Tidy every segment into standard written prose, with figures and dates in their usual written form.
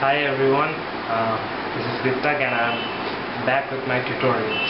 Hi everyone, this is Viptak and I'm back with my tutorials.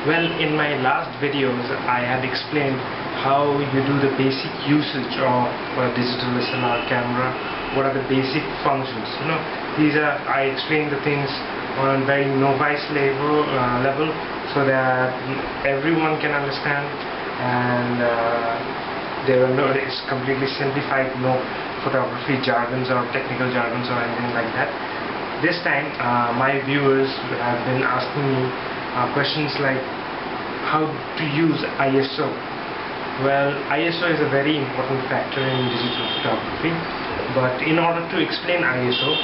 Well, in my last videos I had explained how you do the basic usage of a digital SLR camera. What are the basic functions? I explained the things on a very novice level so that everyone can understand, and it's completely simplified, no photography jargons or technical jargons or anything like that. This time my viewers have been asking me questions like how to use ISO. Well, ISO is a very important factor in digital photography, but in order to explain ISO,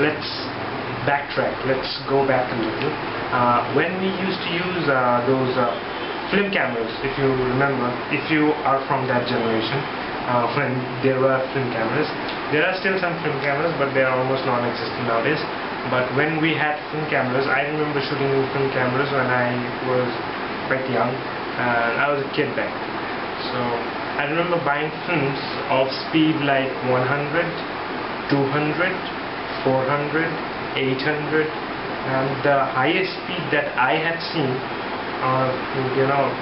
let's backtrack, let's go back a little. When we used to use those film cameras, if you remember, if you are from that generation, when there were film cameras. There are still some film cameras, but they are almost non-existent nowadays. But when we had film cameras, I remember shooting film cameras when I was quite young, and I was a kid back. So I remember buying films of speed like 100, 200, 400, 800, and the highest speed that I had seen,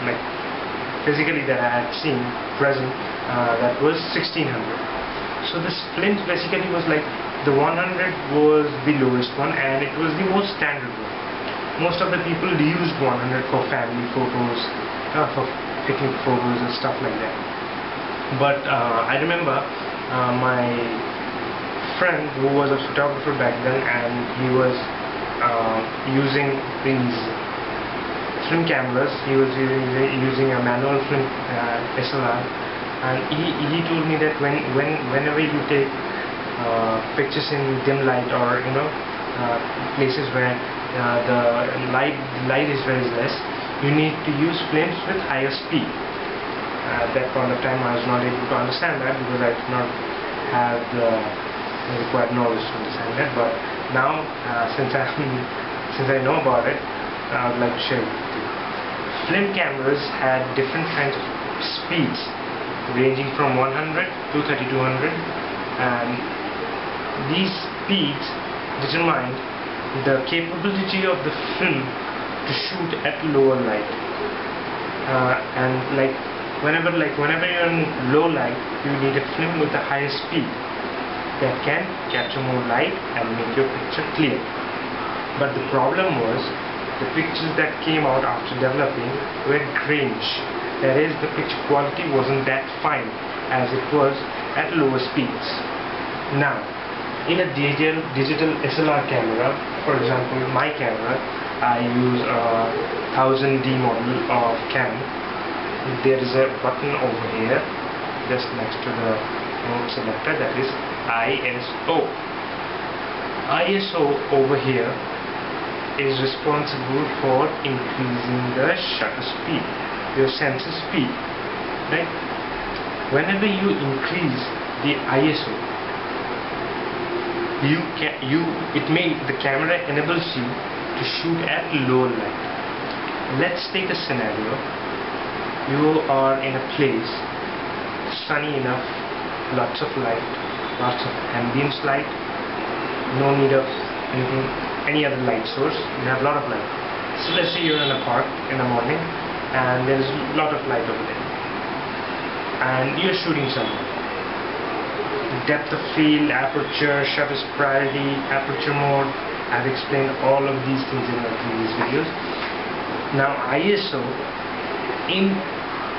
like physically that I had seen present, that was 1600. So this flint basically was like, the 100 was the lowest one and it was the most standard one. Most of the people used 100 for family photos, for picnic photos and stuff like that. But I remember my friend who was a photographer back then, and he was using these film cameras. He was using a manual film SLR, and he told me that whenever you take pictures in dim light, or places where the light is very less, you need to use flames with higher speed. At that point of time I was not able to understand that because I did not have the required knowledge to understand that, but now since I know about it, I would like to share it with you. Film cameras had different kinds of speeds ranging from 100 to 3200, and these speeds determined the capability of the film to shoot at lower light. And whenever you're in low light, you need a film with a higher speed that can capture more light and make your picture clear. But the problem was, the pictures that came out after developing were grainish. That is, the picture quality wasn't that fine as it was at lower speeds. Now, in a digital SLR camera, for example, my camera, I use a 1000D model of Canon. There is a button over here, just next to the mode selector, that is ISO. ISO over here is responsible for increasing the shutter speed, your sensor speed, right? Whenever you increase the ISO, the camera enables you to shoot at low light. Let's take a scenario. You are in a place sunny enough, lots of light, lots of ambience light, no need of any other light source. You have a lot of light. So let's say you're in a park in the morning and there's a lot of light over there, and you're shooting something. Depth of field, aperture, shutter priority, aperture mode, I've explained all of these things in my previous videos. Now ISO, in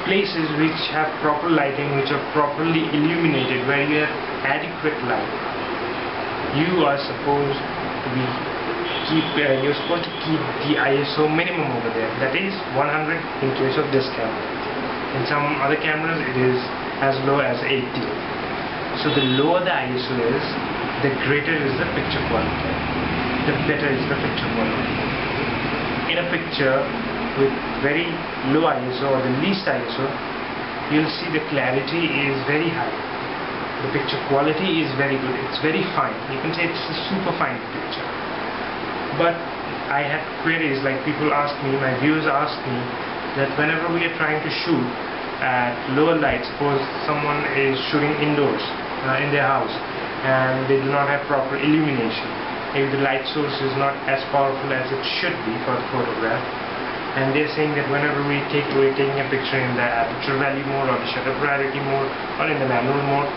places which have proper lighting, which are properly illuminated, where you have adequate light, you are supposed to you're supposed to keep the ISO minimum over there, that is 100 in case of this camera. In some other cameras it is as low as 80. So the lower the ISO is, the greater is the picture quality, the better is the picture quality. In a picture with very low ISO or the least ISO, you'll see the clarity is very high, the picture quality is very good, it's very fine. You can say it's a super fine picture. But I have queries, like people ask me, my viewers ask me, that whenever we are trying to shoot at lower light, suppose someone is shooting indoors in their house, and they do not have proper illumination. Maybe the light source is not as powerful as it should be for the photograph, and they're saying that whenever we're taking a picture in the aperture value mode, or the shutter priority mode, or in the manual mode,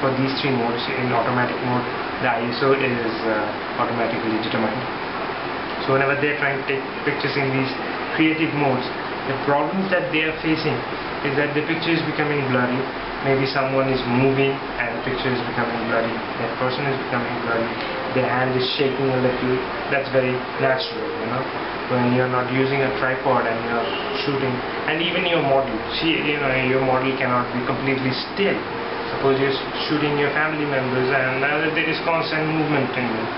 for these three modes, in automatic mode the ISO is automatically determined. So whenever they're trying to take pictures in these creative modes, the problems that they are facing is that the picture is becoming blurry. Maybe someone is moving and the picture is becoming blurry, that person is becoming blurry, their hand is shaking a little. That's very natural, when you're not using a tripod and you're shooting. And even your model, your model cannot be completely still. Suppose you're shooting your family members and there is constant movement in them.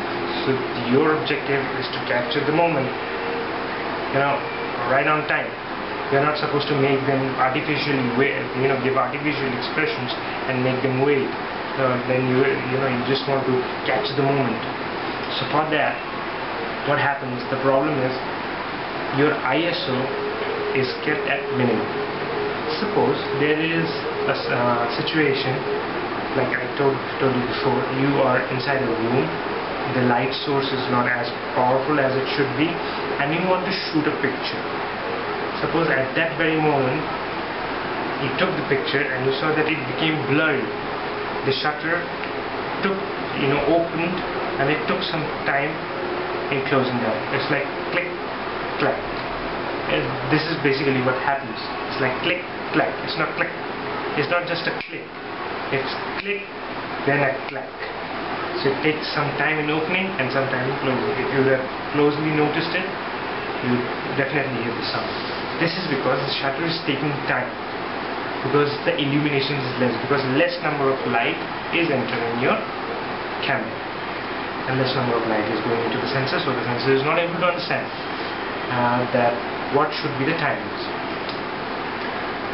So your objective is to capture the moment, right on time. You're not supposed to make them artificially wait, give artificial expressions and make them wait. Then you just want to capture the moment. So for that, what happens? The problem is your ISO is kept at minimum. Suppose there is a situation, like I told you before, you are inside a room, the light source is not as powerful as it should be, and you want to shoot a picture. Suppose at that very moment you took the picture and you saw that it became blurry. The shutter opened, and it took some time in closing down. It's like click, clack. This is basically what happens. It's like click, clack. It's not click. It's not just a click. It's click, then a clack. So it takes some time in opening and some time in closing. If you have closely noticed it, you definitely hear the sound. This is because the shutter is taking time, because the illumination is less, because less number of light is entering your camera, and less number of light is going into the sensor, so the sensor is not able to understand that what should be the timings.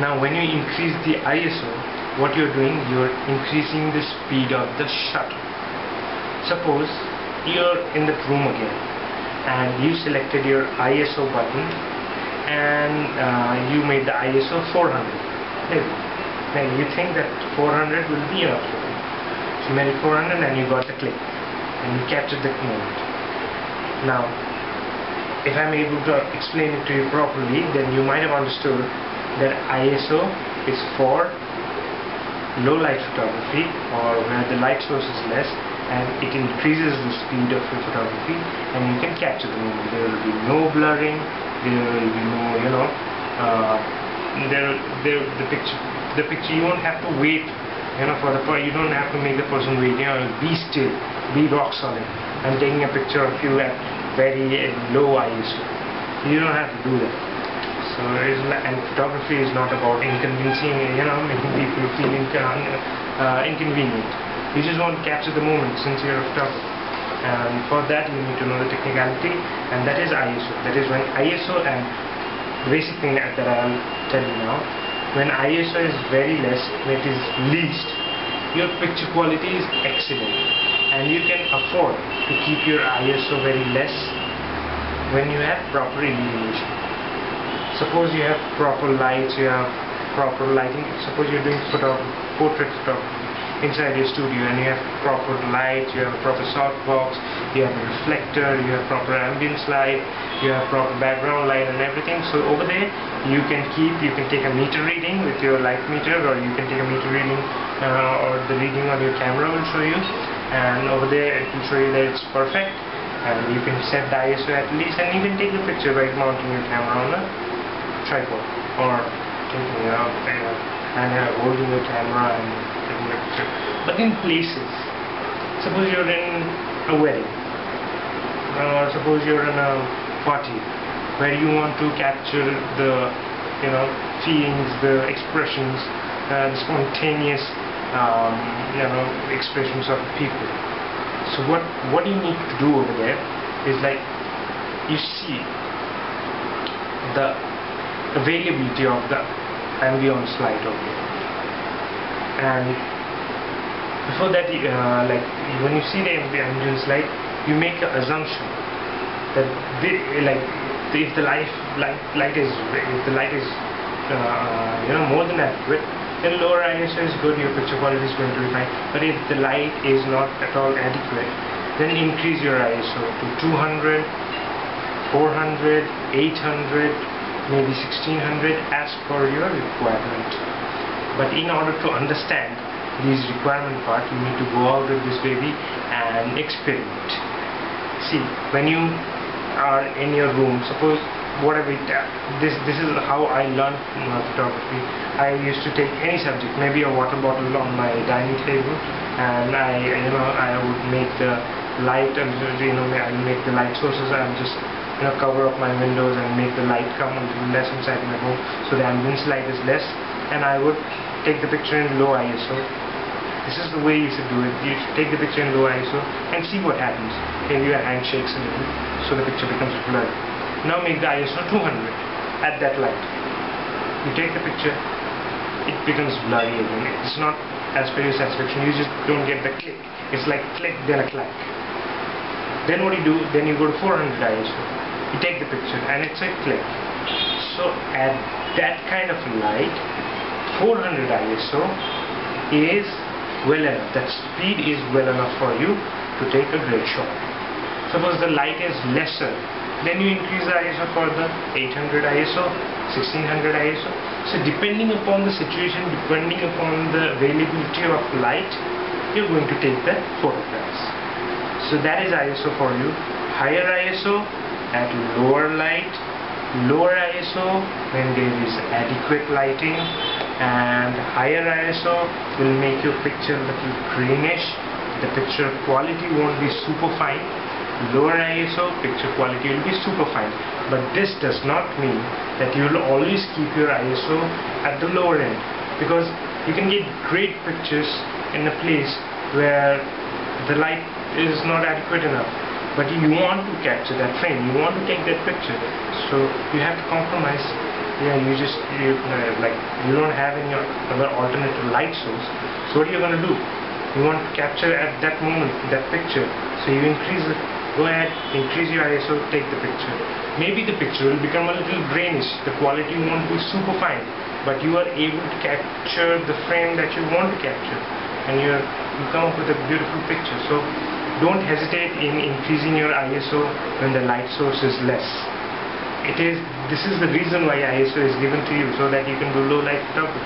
Now when you increase the ISO, what you're doing, you're increasing the speed of the shutter. Suppose you're in the room again and you selected your ISO button and you made the ISO 400. Then you think that 400 will be enough for you. So you made it 400 and you got the click and you captured the moment. Now if I'm able to explain it to you properly, then you might have understood that ISO is for low light photography, or where the light source is less, and it increases the speed of your photography and you can capture the moment. There will be no blurring, there will be no the picture you won't have to wait for you don't have to make the person wait. Be still, be rock solid. I'm taking a picture of you at very low ISO. You don't have to do that. So and photography is not about inconveniencing, making people feel inconvenient. You just want to capture the moment since you're a photographer. And for that you need to know the technicality, and that is ISO. That is when ISO, and the basic thing that I'll tell you now, when ISO is very less, when it is least, your picture quality is excellent, and you can afford to keep your ISO very less when you have proper illumination. Suppose you have proper lights, you have proper lighting. Suppose you're doing portrait photography inside your studio and you have proper light, you have a proper softbox, you have a reflector, you have proper ambience light, you have proper background light and everything. So over there you can take a meter reading with your light meter, or you can take a meter reading or the reading on your camera will show you, and over there it will show you that it's perfect, and you can set the ISO at least, and you can take the picture by mounting your camera on a tripod, or taking it out and holding your camera and taking a picture. But in places, suppose you're in a wedding, or suppose you're in a party where you want to capture the feelings, the expressions, the spontaneous expressions of people. So what you need to do over there is, like, you see the availability of the ambience light over there, and before that, like when you see the ambience light, you make an assumption that if the light is more than adequate, then lower ISO is good, your picture quality is going to be fine. But if the light is not at all adequate, then increase your ISO to 200, 400, 800, maybe 1600 as per your requirement. But in order to understand these requirement part, you need to go out with this baby and experiment. See, when you are in your room, suppose whatever this is how I learned photography. I used to take any subject, maybe a water bottle on my dining table, and I would make the light, and I'll make the light sources. I'll just cover up my windows and make the light come a little less inside my home, so the ambience light is less, and I would take the picture in low ISO. This is the way you should do it. You should take the picture in low ISO and see what happens. Maybe your hand shakes a little, so the picture becomes blurry. Now make the ISO 200 at that light. You take the picture, it becomes blurry again. It's not as per your satisfaction. You just don't get the click. It's like click then a clack. Then what do you do? Then you go to 400 ISO. You take the picture and it's a click. So at that kind of light, 400 ISO is well enough. That speed is well enough for you to take a great shot. Suppose the light is lesser, then you increase the ISO further, 800 ISO, 1600 ISO. So depending upon the situation, depending upon the availability of light, you're going to take the photographs. So that is ISO for you. Higher ISO at lower light, lower ISO when there is adequate lighting, and higher ISO will make your picture a little greenish. The picture quality won't be super fine. Lower ISO, picture quality will be super fine. But this does not mean that you will always keep your ISO at the lower end, because you can get great pictures in a place where the light is not adequate enough, but you want to capture that frame, you want to take that picture, so you have to compromise. You don't have any other alternative light source, so what are you going to do? You want to capture at that moment that picture, so you increase it. Go ahead, increase your ISO, take the picture. Maybe the picture will become a little grainish, the quality won't be super fine, but you are able to capture the frame that you want to capture, and you come up with a beautiful picture. So don't hesitate in increasing your ISO when the light source is less. This is the reason why ISO is given to you, so that you can do low light photography.